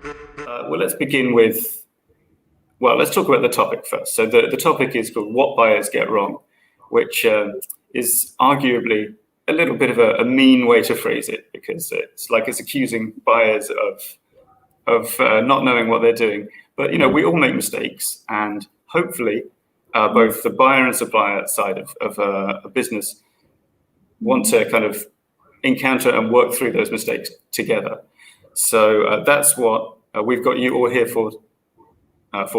Well, let's begin with, let's talk about the topic first. So the topic is called What Buyers Get Wrong, which is arguably a little bit of a mean way to phrase it, because it's accusing buyers of not knowing what they're doing. But, we all make mistakes, and hopefully both the buyer and supplier side of a business want to kind of encounter and work through those mistakes together. So that's what we've got you all here for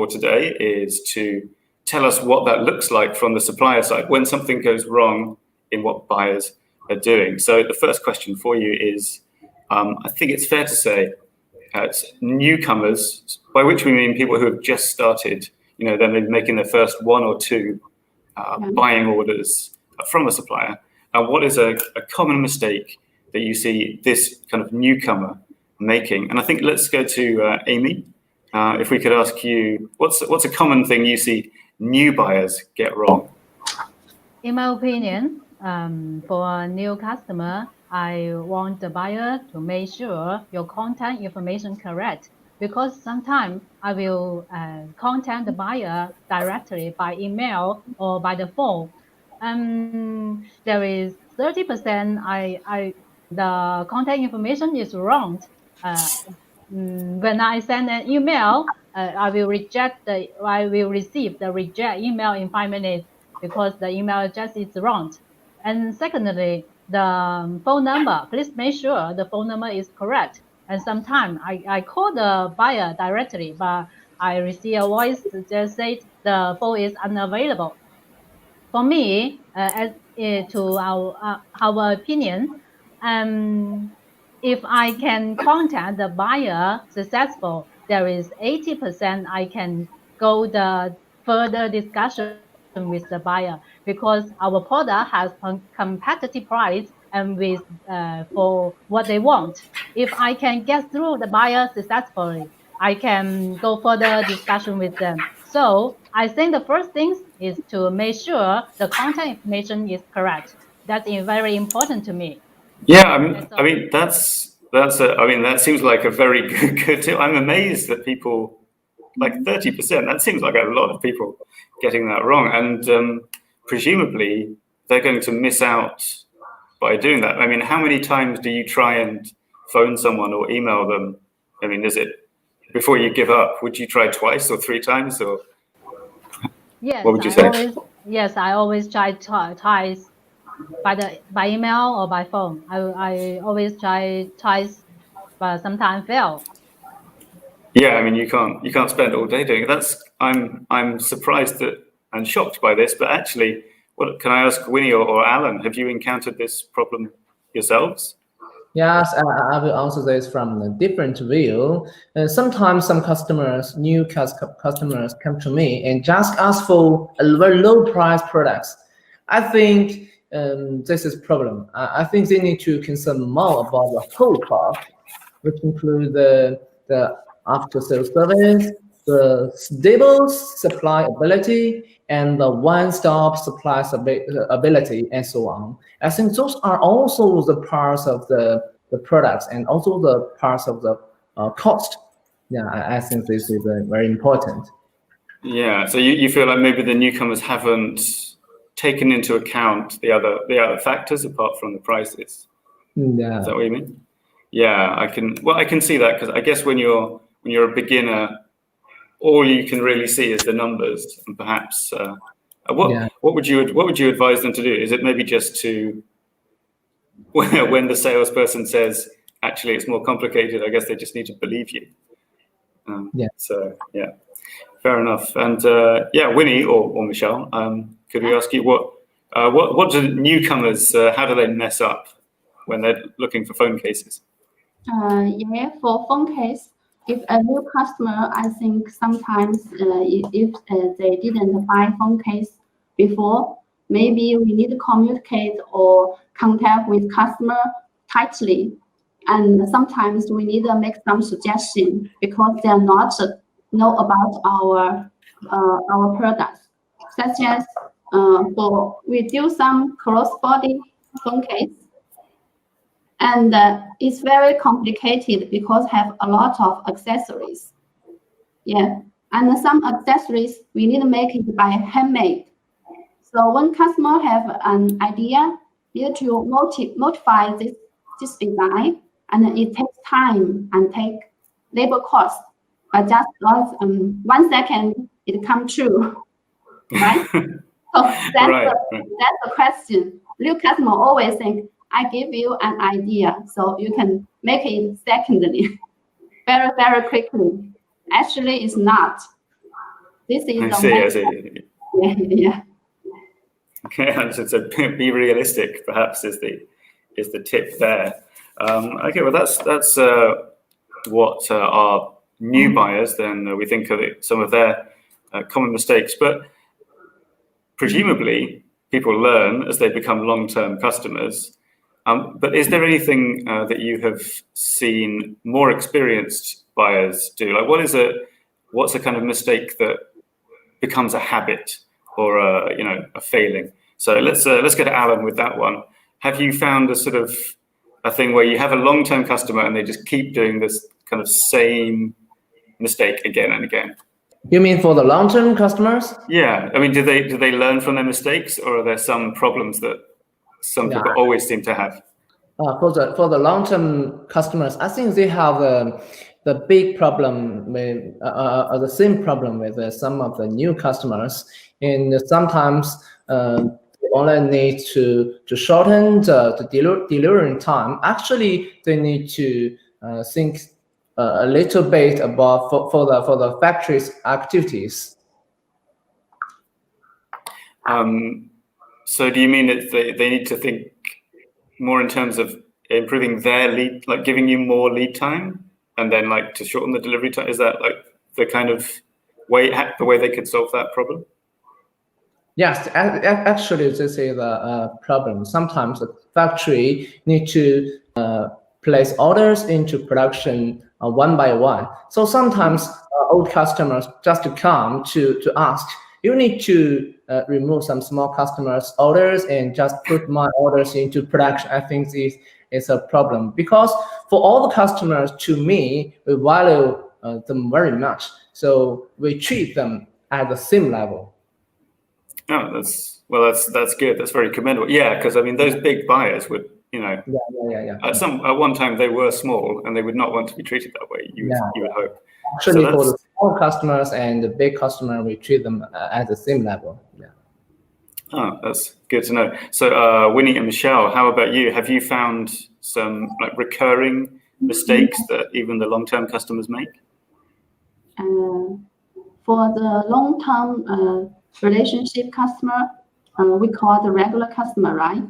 today, is to tell us what that looks like from the supplier side when something goes wrong in what buyers are doing. So the first question for you is, I think it's fair to say, newcomers, by which we mean people who have just started, they're making their first one or two buying orders from a supplier. What is a common mistake that you see this kind of newcomer making? And I think let's go to Amy. If we could ask you, what's a common thing you see new buyers get wrong? In my opinion, for a new customer, I want the buyer to make sure your contact information correct, because sometimes I will contact the buyer directly by email or by the phone. There is 30% the contact information is wrong. When I send an email, I will receive the reject email in 5 minutes because the email address is wrong. And secondly, the phone number, please make sure the phone number is correct. And sometimes I call the buyer directly, but I receive a voice that just says the phone is unavailable. For me, to our opinion, if I can contact the buyer successful, there is 80% I can go the further discussion with the buyer, because our product has competitive price and with for what they want. If I can get through the buyer successfully, I can go further discussion with them. So I think the first thing is to make sure the contact information is correct. That's very important to me. Yeah, that seems like a very good tip. I'm amazed that people, like 30%, that seems like a lot of people getting that wrong. And presumably they're going to miss out by doing that. I mean, how many times do you try and phone someone or email them? I mean, is it, before you give up, would you try twice or 3 times, or yes, what would you say? I always try twice, by email or by phone. I always try twice, but sometimes fail. Yeah, I mean, you can't spend all day doing it. I'm surprised and shocked by this, but actually, can I ask Winnie or Alan, have you encountered this problem yourselves? Yes, I will answer this from a different view. Sometimes some new customers come to me and just ask for a very low price products. I think this is a problem. I think they need to consider more about the whole cost, which include the after-sales service, the stable supply ability, and the one-stop supply ability, and so on. I think those are also the parts of the products and also the parts of the cost. Yeah, I think this is very important. Yeah, so you feel like maybe the newcomers haven't taken into account the other factors apart from the prices. Yeah. Is that what you mean? Yeah, I can see that, because I guess when you're a beginner, all you can really see is the numbers, and perhaps what would you advise them to do? Is it maybe just to, when the salesperson says actually it's more complicated, I guess they just need to believe you. So yeah, fair enough. And Winnie or Michelle, could we ask you what do newcomers, how do they mess up when they're looking for phone cases? Yeah, for phone case, if a new customer, I think sometimes if they didn't buy phone case before, maybe we need to communicate or contact with customer tightly. And sometimes we need to make some suggestion because they are not know about our products, such as we do some cross-body phone case. And it's very complicated because have a lot of accessories. Yeah, and some accessories we need to make it by handmade. So when customer have an idea, need to modify this design, and it takes time and take labor cost. But just 1 second, it come true, right? So that's the question. Real customer always think, I give you an idea, so you can make it secondly, very, very quickly. Actually, it's not. This is I see. Yeah. Okay, so be realistic, perhaps, is the tip there. Okay, well that's what our new buyers, then we think of some of their common mistakes, but presumably people learn as they become long-term customers. But is there anything that you have seen more experienced buyers do? Like, what's a kind of mistake that becomes a habit or a failing? So let's go to Alan with that one. Have you found a thing where you have a long-term customer and they just keep doing this kind of same mistake again and again? You mean for the long-term customers? Yeah, I mean, do they learn from their mistakes, or are there some problems that some people always seem to have? For the long-term customers, I think they have the big problem with the same problem with some of the new customers, and sometimes they only need to shorten the delivering time. Actually, they need to think a little bit about for the factory's activities. So do you mean that they need to think more in terms of improving their lead, like giving you more lead time, and then like to shorten the delivery time? Is that like the kind of way they could solve that problem? Yes, actually, this is the problem. Sometimes the factory need to place orders into production one by one. So sometimes old customers just come to ask, you need to remove some small customers' orders and just put my orders into production. I think this is a problem because for all the customers, to me, we value them very much. So we treat them at the same level. Oh, that's good. That's very commendable. Yeah, because I mean, those big buyers would, Yeah. At one time they were small and they would not want to be treated that way. You would hope. Actually, for the small customers and the big customer, we treat them at the same level. Yeah. Oh, that's good to know. So, Winnie and Michelle, how about you? Have you found some like recurring mistakes that even the long-term customers make? For the long-term relationship customer, we call the regular customer, right?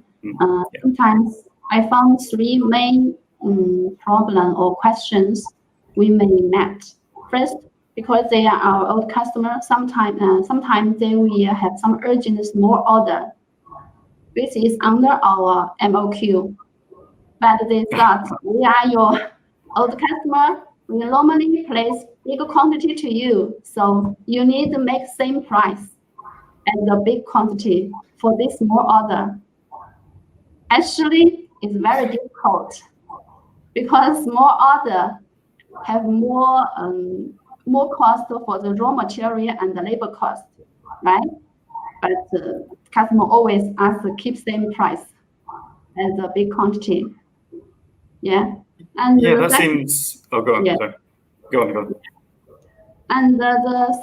Sometimes I found 3 main problem or questions we may met. First, because they are our old customer, sometimes they will have some urgent small order, which is under our MOQ. But they thought, we are your old customer, we normally place bigger quantity to you, so you need to make same price and the big quantity for this small order. Actually, it's very difficult because small order have more cost for the raw material and the labor cost, right? But the customer always asks to keep same price as a big quantity. Yeah. And that seems. Oh, go on. Yeah. Sorry. Go on. And the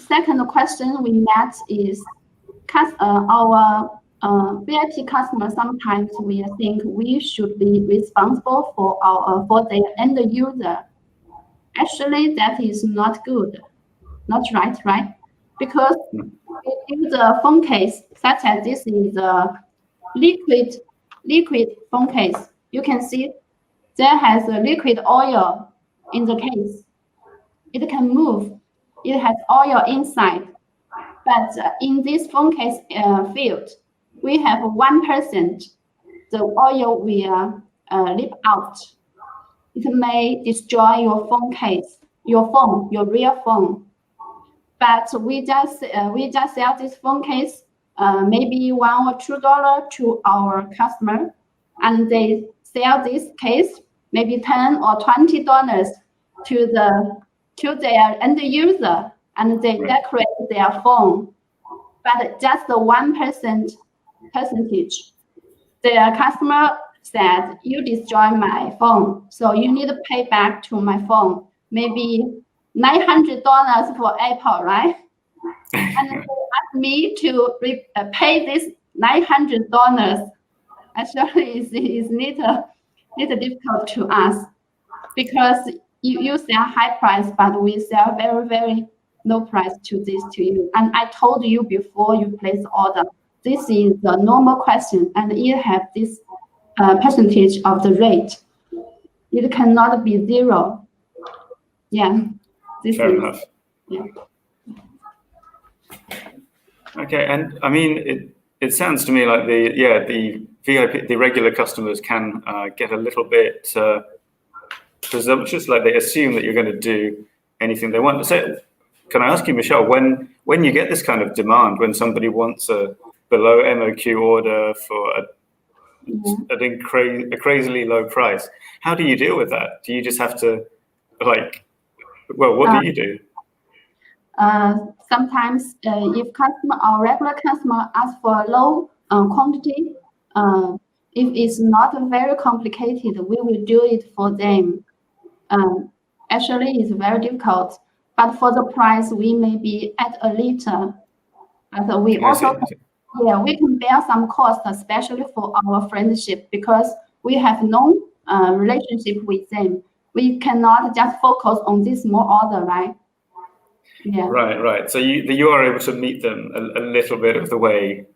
second question we met is, our VIP customers, sometimes we think we should be responsible for their end user. Actually, that is not good, not right? Because if you use a phone case, such as this is a liquid phone case, you can see there has a liquid oil in the case. It can move. It has oil inside. But in this phone case field, we have 1%. The oil will leak out. It may destroy your phone case, your real phone. But we just sell this phone case maybe $1 or $2 to our customer, and they sell this case maybe $10 or $20 to their end user, and they decorate their phone, but just the 1% percentage. The customer said, you destroy my phone, so you need to pay back to my phone, maybe $900 for Apple, right? And they asked me to pay this $900. Actually, it's little difficult to us, because you sell high price, but we sell very, very low price to you. And I told you before you place order, this is the normal question, and it has this percentage of the rate. It cannot be 0. Yeah. Fair enough. Yeah. Okay, and I mean, it sounds to me like the VIP, the regular customers can get a little bit presumptuous, like they assume that you're going to do anything they want. So, can I ask you, Michelle, when you get this kind of demand, when somebody wants a below MOQ order for a crazily low price, how do you deal with that? Do you just have to, like, well, what do you do? Sometimes if regular customer ask for a low quantity, if it's not very complicated, we will do it for them. Actually, it's very difficult, but for the price, we maybe add a little. But we also, we can bear some cost, especially for our friendship, because we have no relationship with them. We cannot just focus on this small order, right? Yeah. Right. So you are able to meet them a little bit of the way,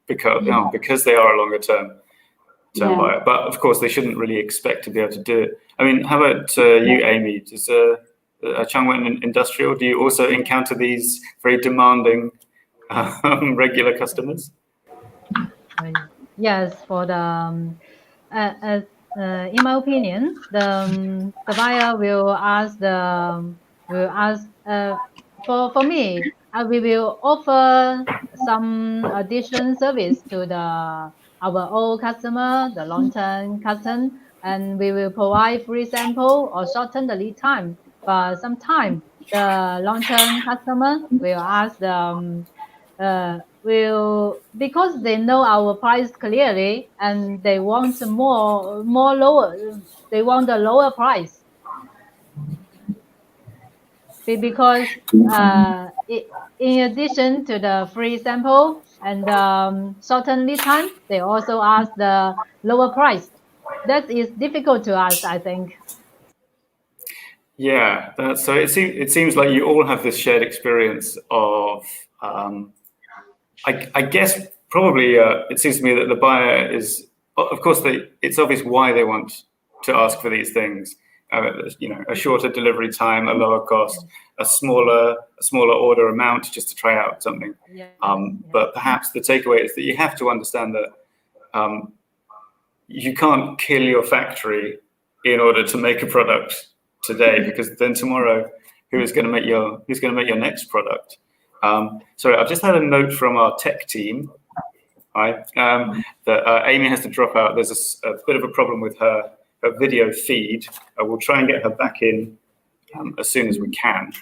because they are a longer term buyer. But of course, they shouldn't really expect to be able to do it. I mean, how about you, Amy? Does Changwen Industrial, do you also encounter these very demanding regular customers? Yes, for the in my opinion, the buyer will ask for me. We will offer some additional service to our old customer, the long-term customer, and we will provide free sample or shorten the lead time. But sometimes the long-term customer will ask because they know our price clearly and they want they want a lower price. Because in addition to the free sample and shortened lead time, they also ask the lower price. That is difficult to us, I think. Yeah, so it seems like you all have this shared experience of, I guess probably it seems to me that the buyer is, of course, it's obvious why they want to ask for these things. A shorter delivery time, a lower cost, a smaller order amount just to try out something. But perhaps the takeaway is that you have to understand that you can't kill your factory in order to make a product today, because then tomorrow, who's going to make your next product? Sorry, I've just had a note from our tech team. That Amy has to drop out. There's a bit of a problem with her video feed. We'll try and get her back in as soon as we can.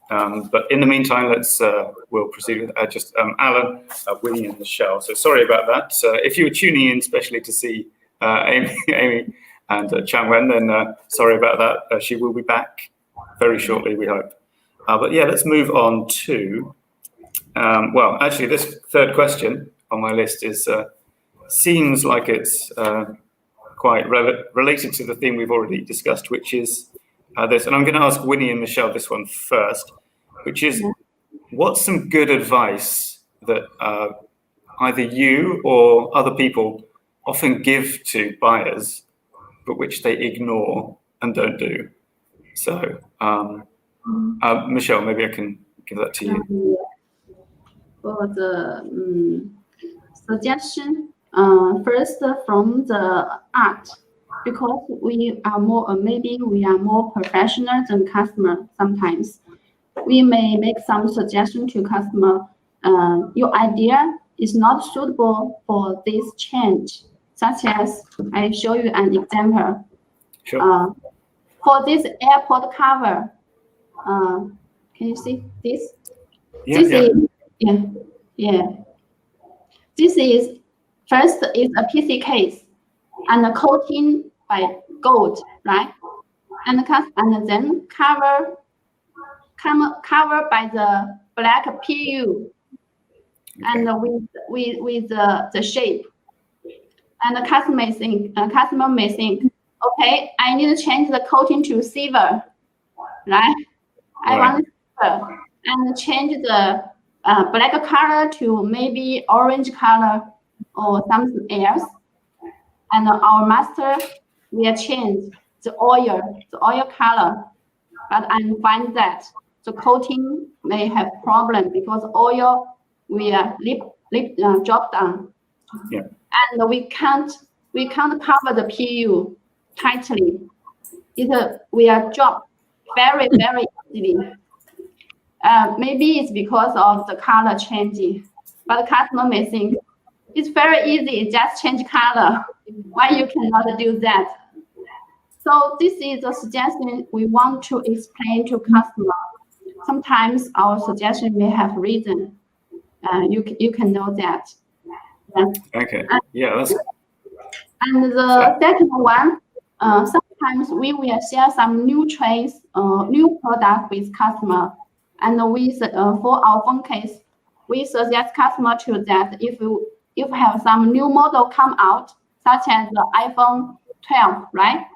But in the meantime, we'll proceed with Alan, Winnie, and Michelle. So sorry about that. If you were tuning in especially to see Amy and Changwen, then sorry about that. She will be back very shortly, we hope. But yeah, let's move on to, well, actually, this third question on my list seems like it's quite related to the theme we've already discussed, which is this. And I'm going to ask Winnie and Michelle this one first, which is, what's some good advice that either you or other people often give to buyers, but which they ignore and don't do? So, Michelle, maybe I can give that to you. For the suggestion, first from the art, because we are more professional than customer. Sometimes we may make some suggestion to customer. Your idea is not suitable for this change. such as I show you an example. Sure. For this airport cover, can you see this? Yeah, this yeah. is This is first is a PC case and a coating by gold, right? And then cover by the black PU, and with the shape. And the customer may think, okay, I need to change the coating to silver, right? I want silver, and change the black color to maybe orange color or something else. And our master will change the oil color, but I find that the coating may have problem because oil will drop down. Yeah. And we can't cover the PU tightly. It will drop very easily. Maybe it's because of the color changing, but the customer may think it's very easy, just change color. Why you cannot do that? So this is a suggestion we want to explain to customer. Sometimes our suggestion may have reason. You can know that. Yeah. Okay. Yeah, that's. And the second one, sometimes we will share some new trends, new product with customer, and we for our phone case, we suggest customer to that if you have some new model come out, such as the iPhone 12, right?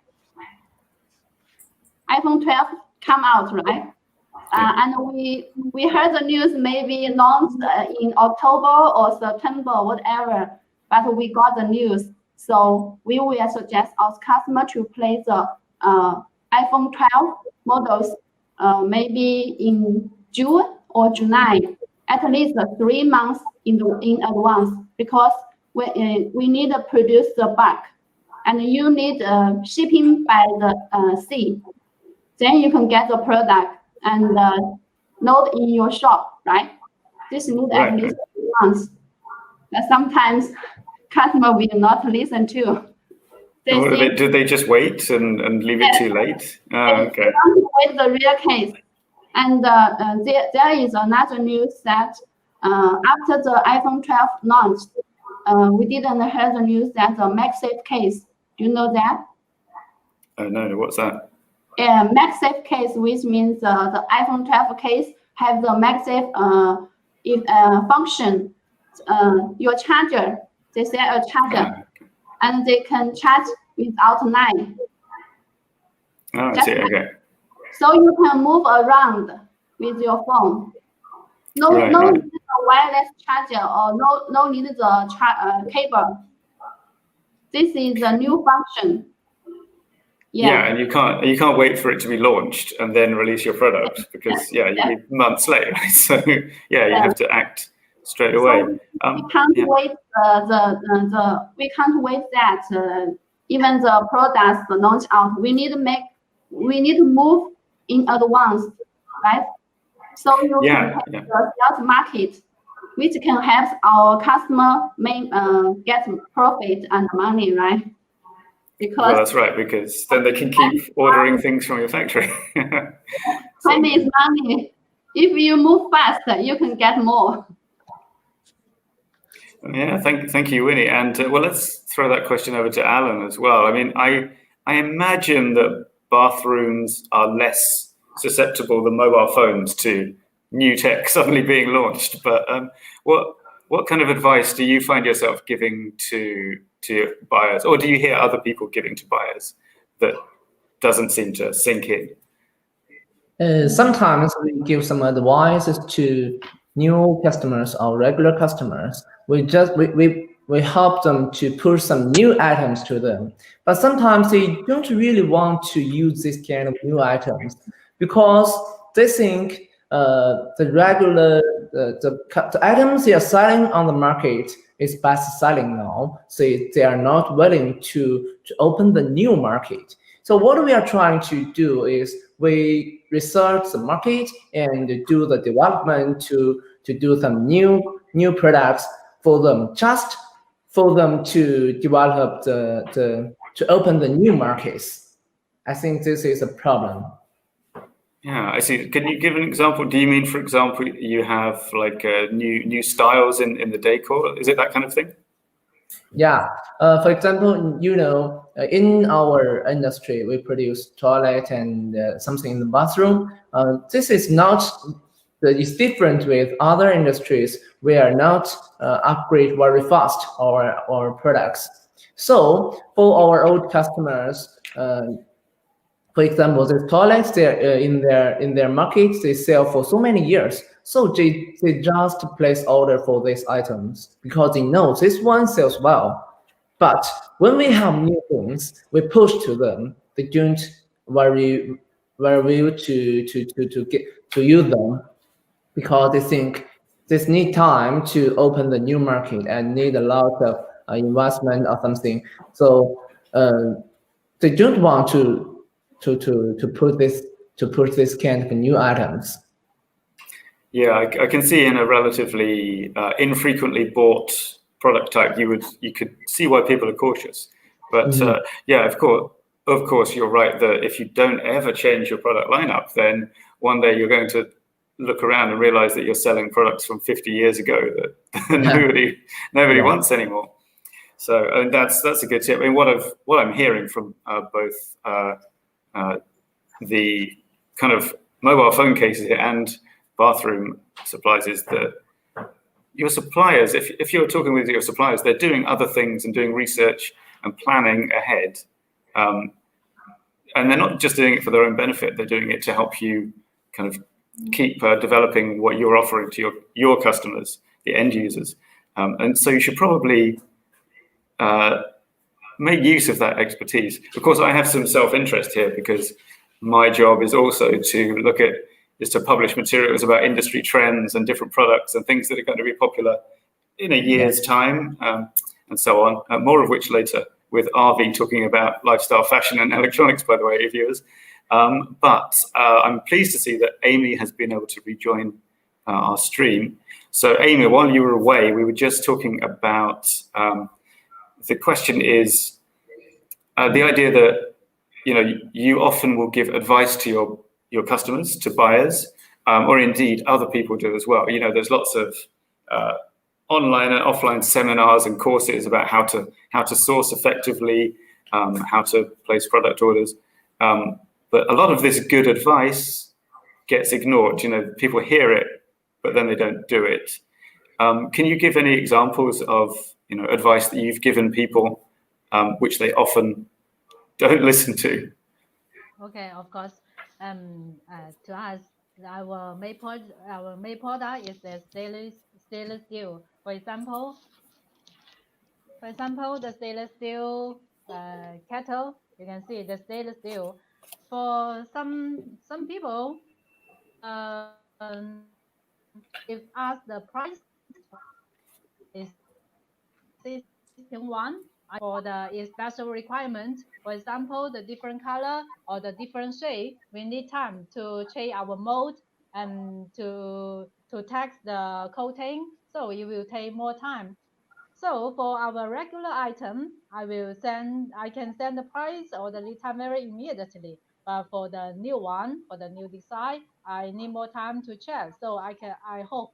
iPhone 12 come out, right? And we heard the news maybe launched in October or September, whatever, but we got the news. So we will suggest our customer to place the iPhone 12 models maybe in June or July, at least 3 months in advance, because we need to produce the bulk, and you need shipping by the sea. Then you can get the product and load in your shop, right? This needs at least 3 months. But sometimes customer will not listen to. Did they just wait and leave it too late? Okay. They want to wait the real case. And there is another news that after the iPhone 12 launched, we didn't hear the news that the MagSafe case. Do you know that? No, what's that? MagSafe case, which means the iPhone 12 case have the MagSafe function. Your charger, they sell a charger, and they can charge without line. Oh, I see. Okay. So you can move around with your phone. No need a wireless charger or no need the cable. This is a new function. Yeah, and you can't wait for it to be launched and then release your product because you'll be months late, right? So you have to act straight away. So we can't wait we can't wait that even the products launch out. We need to move in advance, right? So you can have the sales market, which can help our customer get profit and money, right? Because that's right, because then they can keep ordering things from your factory. Time is money. If you move fast, you can get more. Yeah, thank you, Winnie. And well, let's throw that question over to Alan as well. I mean, I imagine that bathrooms are less susceptible than mobile phones to new tech suddenly being launched. But what kind of advice do you find yourself giving to buyers, or do you hear other people giving to buyers that doesn't seem to sink in? Sometimes we give some advices to new customers or regular customers. We help them to push some new items to them, but sometimes they don't really want to use this kind of new items because they think the regular the items they are selling on the market is best selling now, so they are not willing to open the new market. So what we are trying to do is we research the market and do the development to do some new products for them, just for them to develop to open the new markets. I think this is a problem. Yeah, I see. Can you give an example? Do you mean, for example, you have like new styles in the decor? Is it that kind of thing? Yeah. For example, in our industry, we produce toilet and something in the bathroom. This is not. It's different with other industries. We are not upgrade very fast our products. So for our old customers, for example, the toilets in their markets they sell for so many years. So they just place order for these items because they know this one sells well. But when we have new things, we push to them. They don't very well to use them because they think this need time to open the new market and need a lot of investment or something. So they don't want to put this kind of new items. Yeah, I can see in a relatively infrequently bought product type, you could see why people are cautious. But yeah, of course, you're right that if you don't ever change your product lineup, then one day you're going to look around and realize that you're selling products from 50 years ago that nobody wants anymore. So and that's a good tip. I mean, what I'm hearing from both the kind of mobile phone cases and bathroom supplies is that your suppliers, if you're talking with your suppliers, they're doing other things and doing research and planning ahead. And they're not just doing it for their own benefit, they're doing it to help you kind of keep developing what you're offering to your customers, the end users. And so you should probably make use of that expertise. Of course, I have some self-interest here because my job is also to publish materials about industry trends and different products and things that are going to be popular in a year's time, and so on. More of which later with RV talking about lifestyle, fashion, and electronics, by the way, viewers. But I'm pleased to see that Amy has been able to rejoin our stream. So Amy, while you were away, we were just talking about the question is the idea that you often will give advice to your customers, to buyers, or indeed other people do as well. There's lots of online and offline seminars and courses about how to source effectively, how to place product orders. But a lot of this good advice gets ignored. People hear it, but then they don't do it. Can you give any examples of advice that you've given people, which they often don't listen to? Okay, of course. To us, our main product is the stainless steel. For example, the stainless steel kettle. You can see the stainless steel. For some people, if asked the price is one for the special requirement, for example, the different color or the different shape, we need time to change our mold and to test the coating, so it will take more time. So for our regular item, I can send the price or the lead time very immediately. But for the new one, for the new design, I need more time to check. So I hope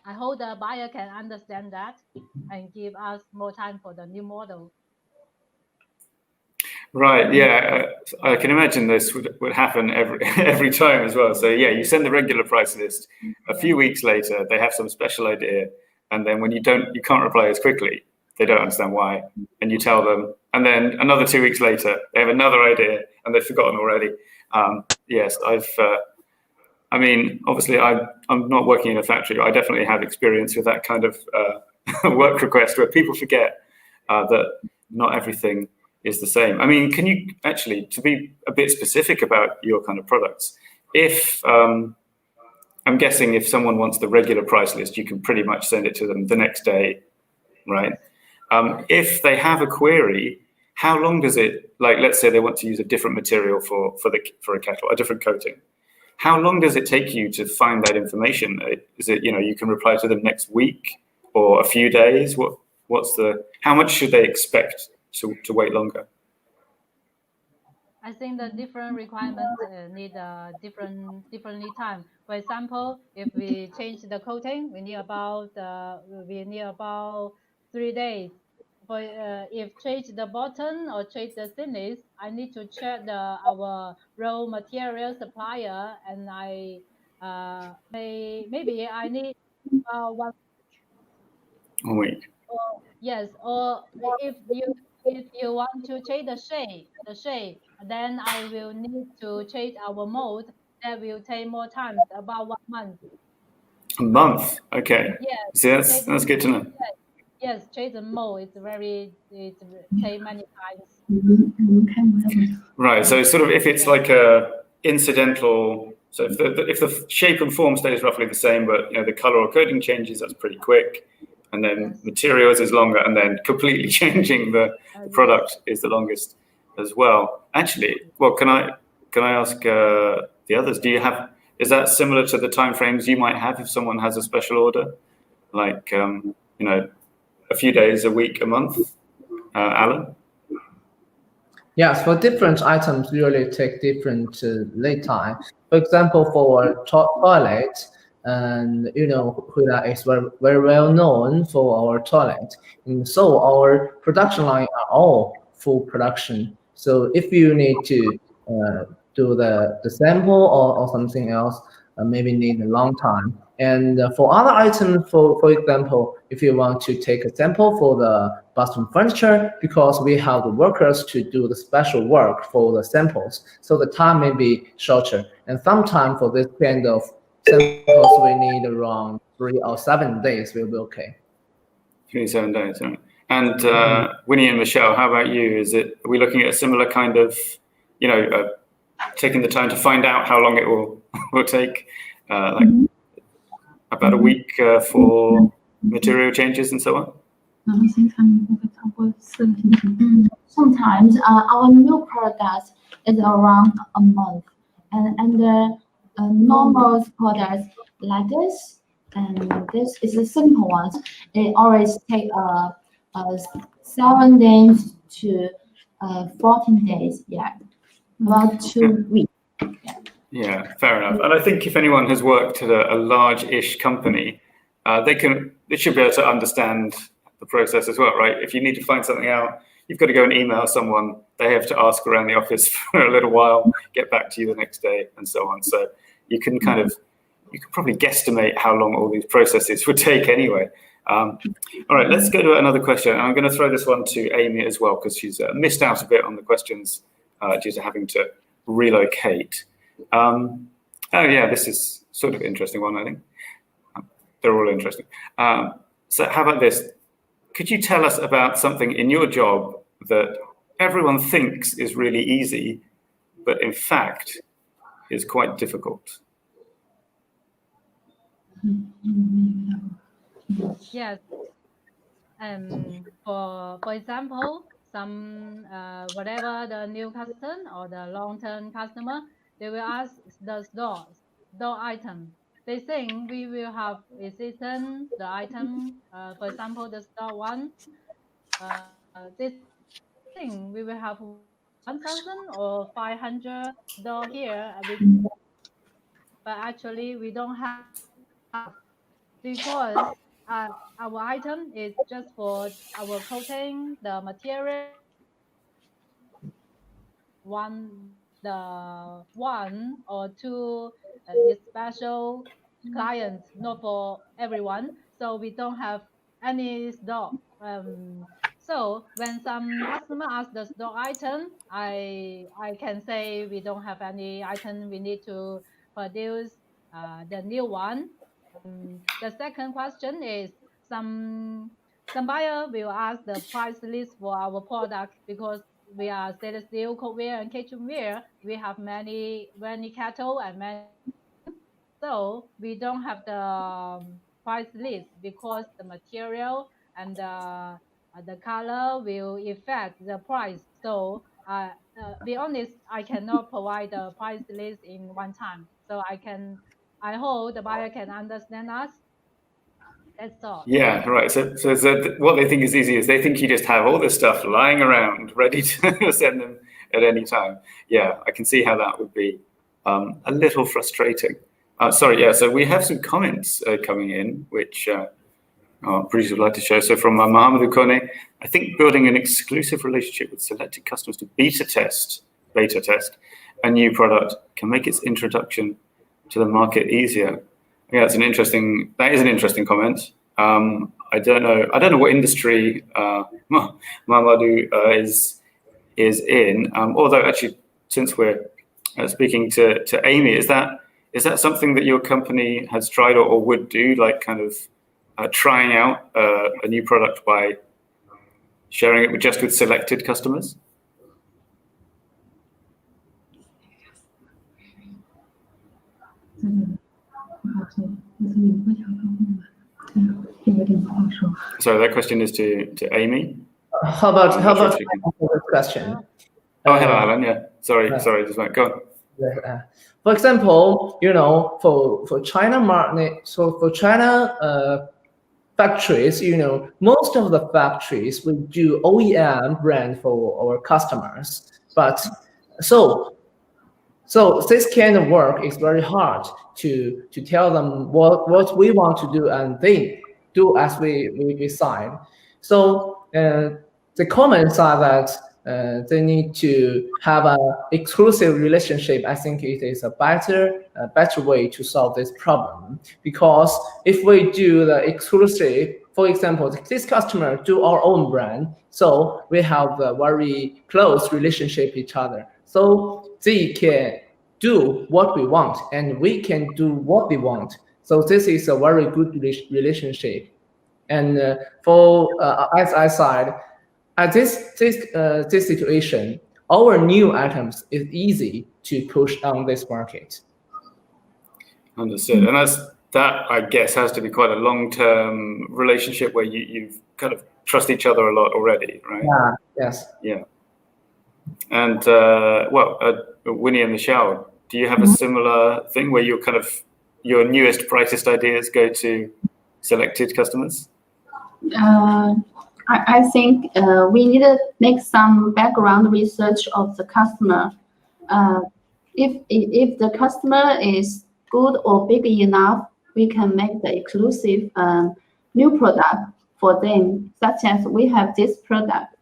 the buyer can understand that and give us more time for the new model. Right. Yeah, I can imagine this would happen every time as well. So yeah, you send the regular price list. A few weeks later, they have some special idea, and then when you can't reply as quickly. They don't understand why, and you tell them, and then another 2 weeks later, they have another idea, and they've forgotten already. Yes, obviously, I'm not working in a factory. I definitely have experience with that kind of work request where people forget that not everything is the same. I mean, can you actually, to be a bit specific about your kind of products, if I'm guessing if someone wants the regular price list, you can pretty much send it to them the next day, right? If they have a query, how long does it, like, let's say they want to use a different material for a kettle, a different coating. How long does it take you to find that information? Is it, you can reply to them next week or a few days? how much should they expect to wait longer? I think the different requirements need different lead time. For example, if we change the coating, we need about 3 days. For if change the button or change the thickness, I need to check our raw material supplier, and maybe I need 1 week. Yes, or if you want to change the shape, then I will need to change our mold. That will take more time, about 1 month. A month, okay. Yes. See, that's good to know. Yes, change the mold. It take many times. Right. So sort of if it's like a incidental, so if the shape and form stays roughly the same, but the color or coating changes, that's pretty quick. And then materials is longer, and then completely changing the product is the longest as well. Actually, well, can I ask the others? Is that similar to the timeframes you might have if someone has a special order, like a few days, a week, a month? Alan? Yes, for different items, usually take different lead time. For example, for toilet, and Huida is very well known for our toilet, and so our production line are all full production. So if you need to do the sample or something else, maybe need a long time. And for other items, for example, if you want to take a sample for the bathroom furniture, because we have the workers to do the special work for the samples, so the time may be shorter. And sometimes for this kind of samples, we need around 3 or 7 days will be okay. 3 to 7 days, right. And Winnie and Michelle, how about you? Are we looking at a similar kind of, taking the time to find out how long it will take, about a week for material changes and so on? Sometimes our new product is around a month, and the normal products like this, and this is a simple one. It always take 7 days to 14 days. Yeah, about 2 weeks. Yeah, fair enough. And I think if anyone has worked at a large-ish company, they should be able to understand the process as well, right? If you need to find something out, you've got to go and email someone. They have to ask around the office for a little while, get back to you the next day, and so on. So you can probably guesstimate how long all these processes would take anyway. All right, let's go to another question. I'm going to throw this one to Amy as well, because she's missed out a bit on the questions due to having to relocate. Oh yeah, this is sort of interesting one, I think. They're all interesting. So how about this? Could you tell us about something in your job that everyone thinks is really easy, but in fact is quite difficult? Yes. For example, some whatever the new customer or the long-term customer, they will ask the store item. They think we will have a season the item. For example, the store one. They think we will have 1,000 or 500 door here, but actually we don't have, because our item is just for our coating, the material, one or two is special clients, not for everyone. So we don't have any stock. So when some customer ask the stock item, I can say we don't have any item. We need to produce the new one. The second question is some buyer will ask the price list for our product, because we are stainless steel, cookware, and kitchenware. We have many cattle and many. So we don't have the price list, because the material and the color will affect the price. So be honest, I cannot provide the price list in one time. So I hope the buyer can understand us. That's all. Yeah, right. So what they think is easy is they think you just have all this stuff lying around ready to send them at any time. Yeah, I can see how that would be a little frustrating. Sorry, yeah, so we have some comments coming in, which Bruce would like to share. So from Mohamed Kone, I think building an exclusive relationship with selected customers to beta test a new product can make its introduction to the market easier. Yeah, that is an interesting comment. I don't know what industry Mamadou is in. Although actually, since we're speaking to Amy, is that something that your company has tried or would do, like kind of trying out a new product by sharing it just with selected customers? So that question is to Amy. How about this question? Oh, hello, Alan. Yeah, sorry, just went. Go on. For example, for China market, so for China factories, most of the factories will do OEM brand for our customers, but so this kind of work is very hard to tell them what we want to do, and they do as we decide. So the comments are that they need to have an exclusive relationship. I think it is a better way to solve this problem, because if we do the exclusive, for example, this customer do our own brand, so we have a very close relationship with each other. So they can do what we want, and we can do what they want. So this is a very good relationship. And for as I said, at this situation, our new items is easy to push on this market. Understood. And that I guess has to be quite a long-term relationship where you've kind of trust each other a lot already, right? Yeah. Yes. Yeah. And Winnie and Michelle, do you have a similar thing where your newest, brightest ideas go to selected customers? I think we need to make some background research of the customer. If the customer is good or big enough, we can make the exclusive new product for them, such as we have this product.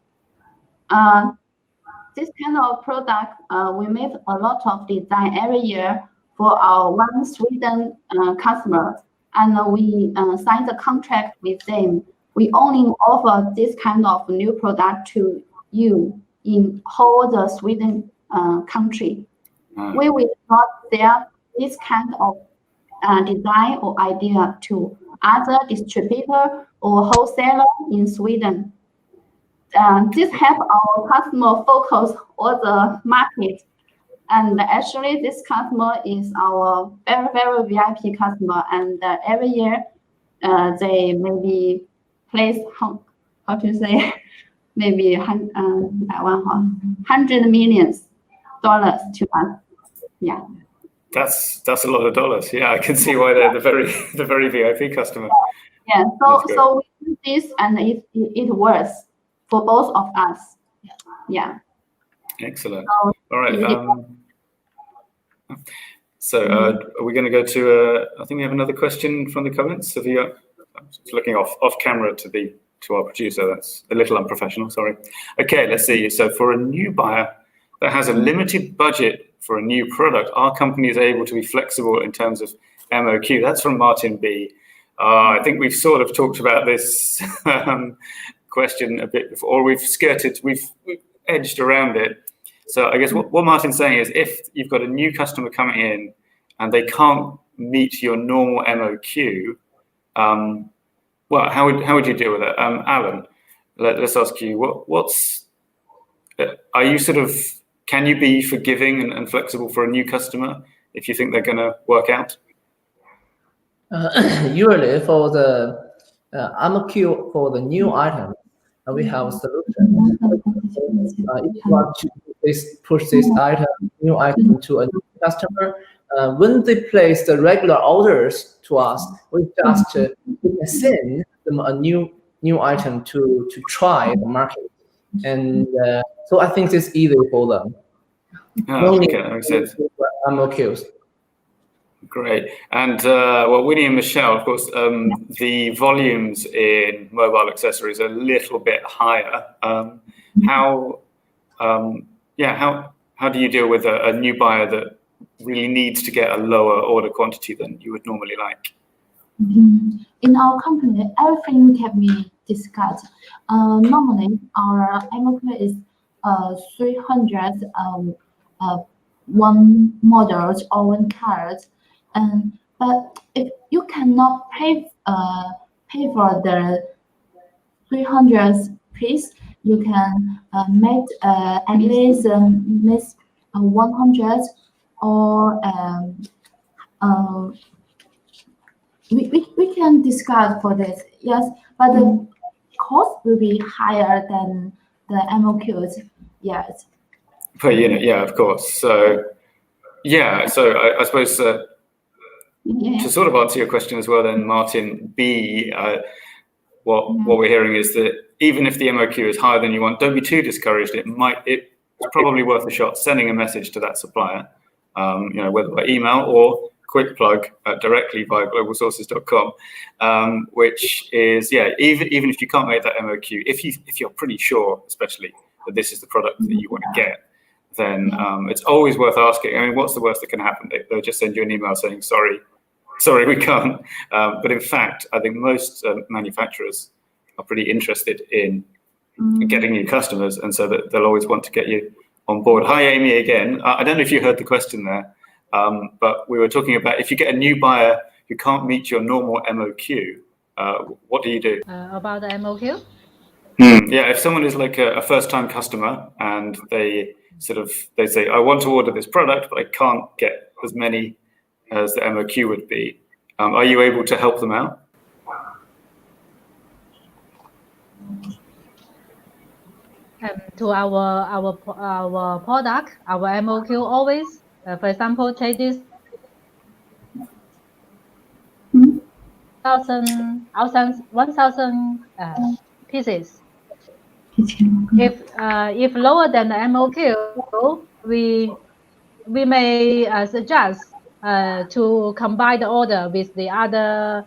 This kind of product, we make a lot of design every year for our one Sweden customer, and we sign the contract with them. We only offer this kind of new product to you in whole the Sweden country. We will not sell this kind of design or idea to other distributor or wholesaler in Sweden. This help our customer focus on the market. And actually, this customer is our very, very VIP customer. And every year, they maybe place, maybe $100 million to us. Yeah. That's a lot of dollars. Yeah, I can see why they're the very VIP customer. Yeah. So we do this, and it works for both of us. Yeah. Excellent. All right. So are we going to go to? I think we have another question from the comments. I'm just looking off camera to our producer. That's a little unprofessional. Sorry. Okay. Let's see. So for a new buyer that has a limited budget for a new product, our company is able to be flexible in terms of MOQ. That's from Martin B. I think we've sort of talked about this question a bit before, or we've edged around it. So I guess what Martin's saying is, if you've got a new customer coming in and they can't meet your normal MOQ, well, how would you deal with it? Alan, let's ask you, are you can you be forgiving and flexible for a new customer if you think they're going to work out? Usually for the MOQ for the new item, we have a solution. If you want to push this new item to a new customer, when they place the regular orders to us. We just we can send them a new item to try the market, and so I think it's easy for them. Okay, that makes sense. MOQs. Great. And well, Winnie and Michelle, of course, the volumes in mobile accessories are a little bit higher. How do you deal with a new buyer that really needs to get a lower order quantity than you would normally like? In our company, everything can be discussed. Normally, our MOQ is 300 one models or one card, but if you cannot pay for the 300 piece, you can make at least 100 or we can discuss for this, yes, but the cost will be higher than the MOQs, yes. Per unit, yeah, of course. So, yeah, so I suppose to sort of answer your question as well, then, Martin, what we're hearing is that even if the MOQ is higher than you want, don't be too discouraged. It's probably worth a shot sending a message to that supplier, whether by email or quick plug directly via globalsources.com, which is, even if you can't make that MOQ, if you're pretty sure, especially, that this is the product that you want to get, then it's always worth asking. I mean, what's the worst that can happen? They'll just send you an email saying, sorry, we can't. But in fact, I think most manufacturers are pretty interested in getting new customers, and so that they'll always want to get you on board. Hi, Amy, again. I don't know if you heard the question there, but we were talking about if you get a new buyer who can't meet your normal MOQ, what do you do? About the MOQ? Yeah, if someone is like a first-time customer and they say, I want to order this product, but I can't get as many as the MOQ would be, are you able to help them out? To our product, our MOQ always, for example, take this 1,000 pieces. If lower than the MOQ, we may suggest to combine the order with the other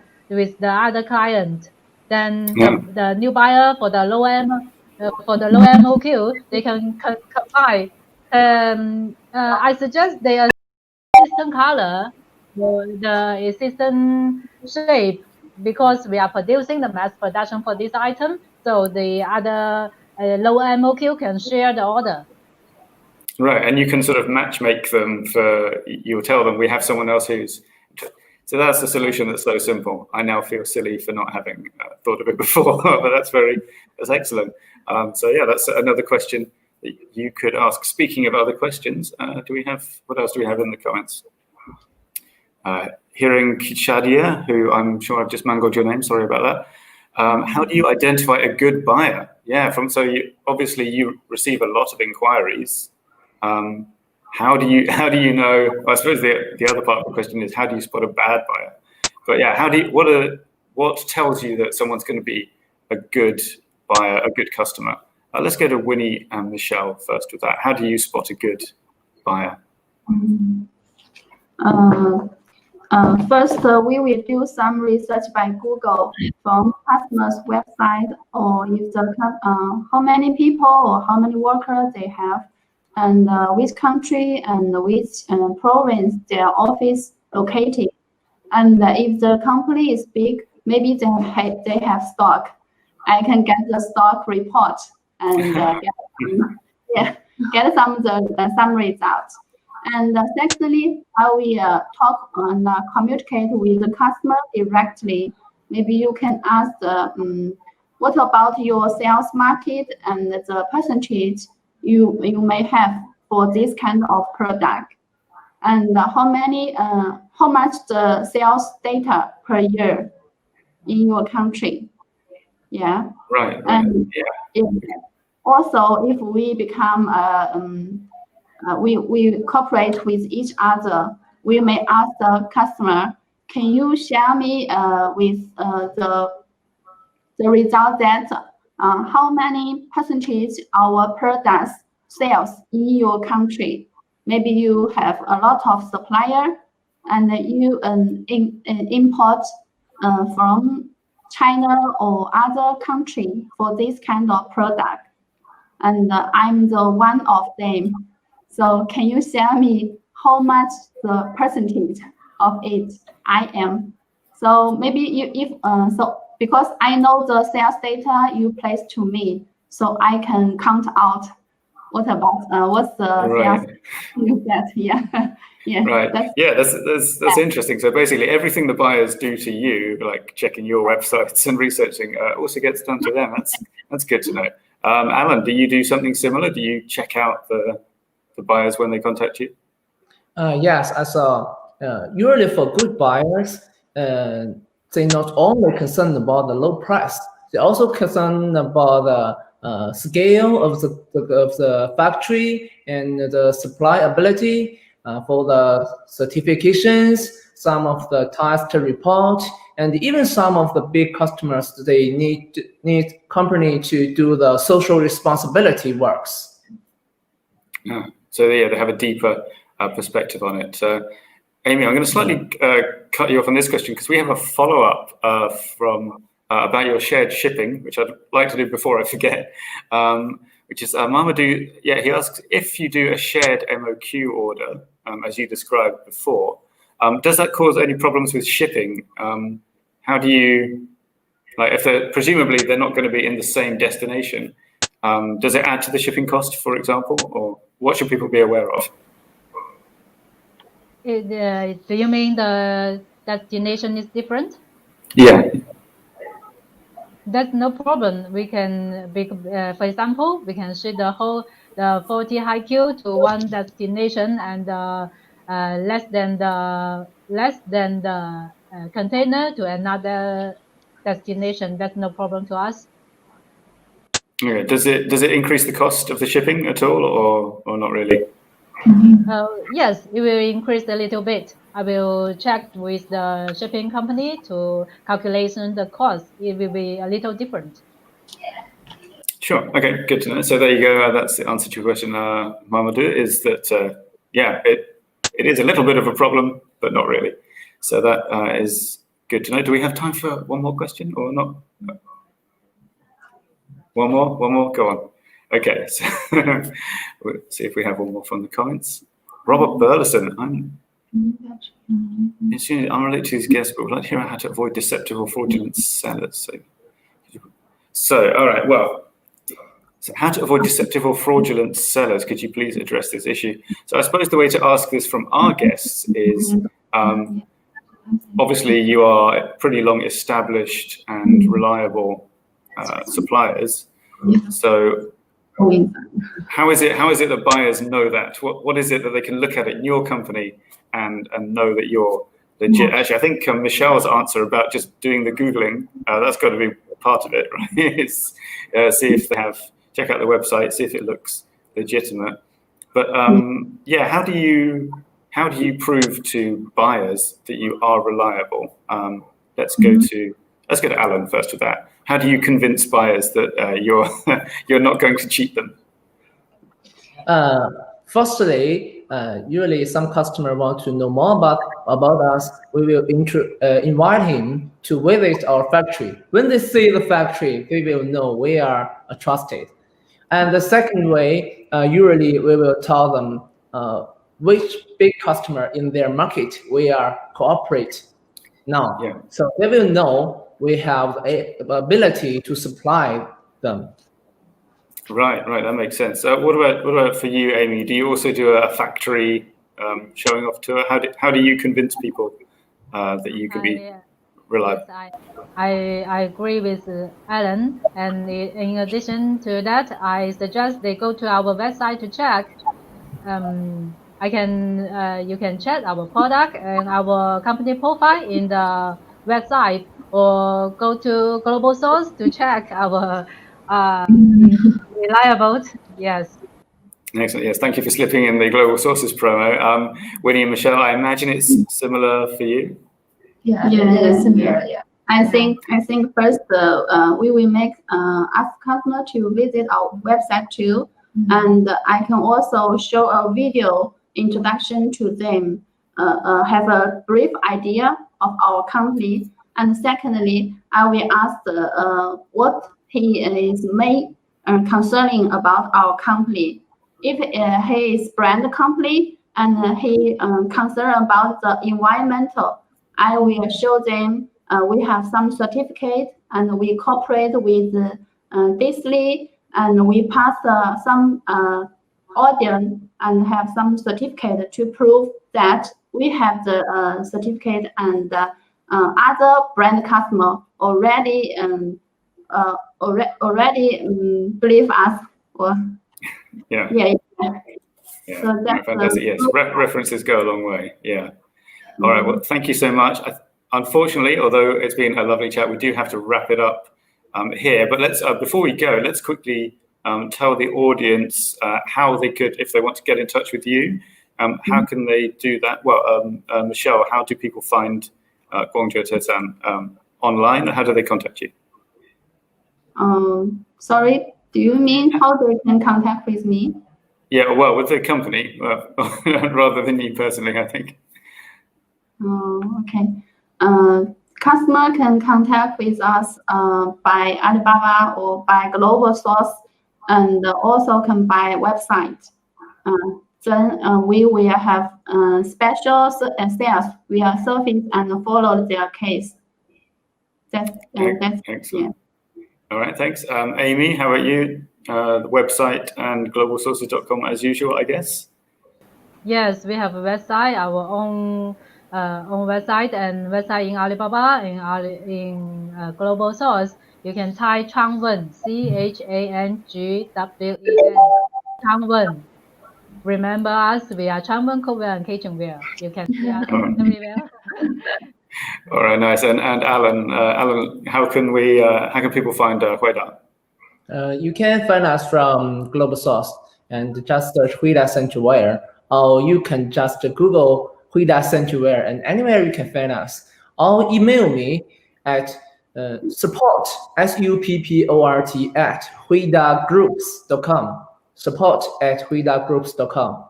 client. Then the new buyer for the low MOQ, they can combine. I suggest the existing color, the existing shape, because we are producing the mass production for this item, so the other low MOQ can share the order. Right, and you can sort of match make them you'll tell them we have someone else who's. So that's the solution that's so simple. I now feel silly for not having thought of it before, but that's excellent. So yeah, that's another question that you could ask. Speaking of other questions, what else do we have in the comments? Hearing Shadia, who I'm sure I've just mangled your name, sorry about that. How do you identify a good buyer? Yeah, obviously you receive a lot of inquiries. How do you know? I suppose the other part of the question is, how do you spot a bad buyer? But yeah, what tells you that someone's going to be a good buyer, a good customer? Let's go to Winnie and Michelle first with that. How do you spot a good buyer? First, we will do some research by Google from customers' website, or if how many people or how many workers they have, and which country and which province their office located. And if the company is big, maybe they have stock. I can get the stock report and get some results. And secondly, I will talk and communicate with the customer directly. Maybe you can ask, what about your sales market and the percentage you may have for this kind of product, and how much the sales data per year in your country. Yeah. Right. And also, if we become we cooperate with each other, we may ask the customer can you share me with the result that how many percentage our products sales in your country? Maybe you have a lot of supplier and you import from China or other country for this kind of product, and I'm the one of them. So can you share me how much the percentage of it I am? So maybe because I know the sales data you place to me, so I can count out what's the Right. sales you get. Yeah, yeah. Right. That's interesting. So basically, everything the buyers do to you, like checking your websites and researching, also gets done to them. That's good to know. Alan, do you do something similar? Do you check out the buyers when they contact you? Yes, I saw. Usually for good buyers, they not only concerned about the low price, they also concerned about the scale of the factory and the supply ability for the certifications, some of the test report, and even some of the big customers, they need company to do the social responsibility works. Yeah. So yeah, they have a deeper perspective on it. Amy, I'm going to slightly cut you off on this question because we have a follow-up from about your shared shipping, which I'd like to do before I forget, which is Mamadou. Yeah, he asks, if you do a shared MOQ order, as you described before, does that cause any problems with shipping? How do you, like, if presumably they're not going to be in the same destination, does it add to the shipping cost, for example, or what should people be aware of? Do you mean the destination is different? Yeah. That's no problem. We can, for example, we can ship the 40 high Q to one destination and less than the container to another destination. That's no problem to us. Okay. Does it increase the cost of the shipping at all, or not really? Yes, it will increase a little bit. I will check with the shipping company to calculation the cost. It will be a little different. Sure. Okay, good to know. So there you go. That's the answer to your question, Mamadou, is that, yeah, it is a little bit of a problem, but not really. So that is good to know. Do we have time for one more question or not? One more, go on. Okay, so we'll see if we have one more from the comments. Robert Burleson, I'm unrelated to his guest, but would like to hear how to avoid deceptive or fraudulent sellers. So all right, well, so how to avoid deceptive or fraudulent sellers? Could you please address this issue? So I suppose the way to ask this from our guests is, obviously you are pretty long established and reliable suppliers. So how is it that buyers know that? What is it that they can look at in your company and know that you're legit? Actually, I think Michelle's answer about just doing the Googling, that's got to be part of it, right? It's, see if they have, check out the website, see if it looks legitimate. But yeah, how do you prove to buyers that you are reliable? Let's go to Alan first with that. How do you convince buyers that you're not going to cheat them? Firstly, usually some customer want to know more about us. We will invite him to visit our factory. When they see the factory, they will know we are trusted. And the second way, usually we will tell them which big customer in their market we are cooperate now. Yeah. So they will know we have the ability to supply them. Right, that makes sense. What about for you, Amy? Do you also do a factory showing off tour? How do you convince people that you can be reliable? Yes, I agree with Alan, and in addition to that, I suggest they go to our website to check. You can check our product and our company profile in the website, or go to global source to check our reliable. Yes. Excellent. Yes, thank you for slipping in the global sources promo. Winnie and Michelle, I imagine it's similar for you. Similar. Yeah. I think first we will make ask customer to visit our website too, and I can also show a video introduction to them, have a brief idea of our company, and secondly, I will ask what he is concerning about our company. If he is brand company and he concerned about the environmental, I will show them we have some certificate and we cooperate with Disney and we pass some audience and have some certificate to prove that we have the certificate and other brand customer already believe us. Or, Yeah. So that's fantastic. Yes, references go a long way. Yeah. All right. Well, thank you so much. Unfortunately, although it's been a lovely chat, we do have to wrap it up here. But let's before we go, let's quickly tell the audience how they could, if they want to get in touch with you, how can they do that? Well, Michelle, how do people find GuangZhou Tecsnn online? How do they contact you? Sorry, do you mean how they can contact with me? Yeah, well, with the company, rather than you personally, I think. Okay. Customer can contact with us by Alibaba or by global source, and also can by website. Then we will have special sales. We are service and follow their case. That's excellent. Yeah. All right, thanks. Amy, how about you? The website and globalsources.com as usual, I guess. Yes, we have a website, our own website, and website in Alibaba, in Global Source. You can type Changwen, CHANGWEN, Changwen. Remember us, we are Changwen Cookware and Kitchenware. You can see us everywhere. All right, nice. And Alan, how can people find Huida? You can find us from Global Source and just search Huida Sanitary Ware, or you can just Google Huida Sanitary Ware, and anywhere you can find us. Or email me at support, support at huidagroups.com. support@huidagroups.com.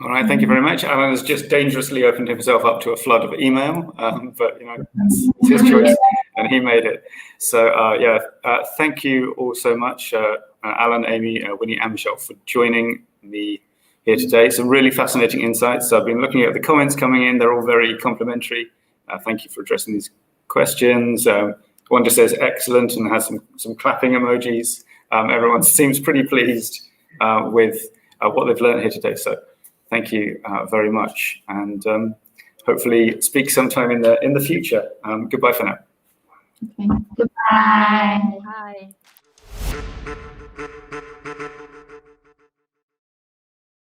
All right, thank you very much. Alan has just dangerously opened himself up to a flood of email, but it's his choice, and he made it. So thank you all so much, Alan, Amy, Winnie, and Michelle, for joining me here today. Some really fascinating insights. I've been looking at the comments coming in; they're all very complimentary. Thank you for addressing these questions. One just says excellent and has some clapping emojis. Everyone seems pretty pleased with what they've learned here today. So. Thank you very much, and hopefully speak sometime in the future. Goodbye for now. Okay. Goodbye. Bye.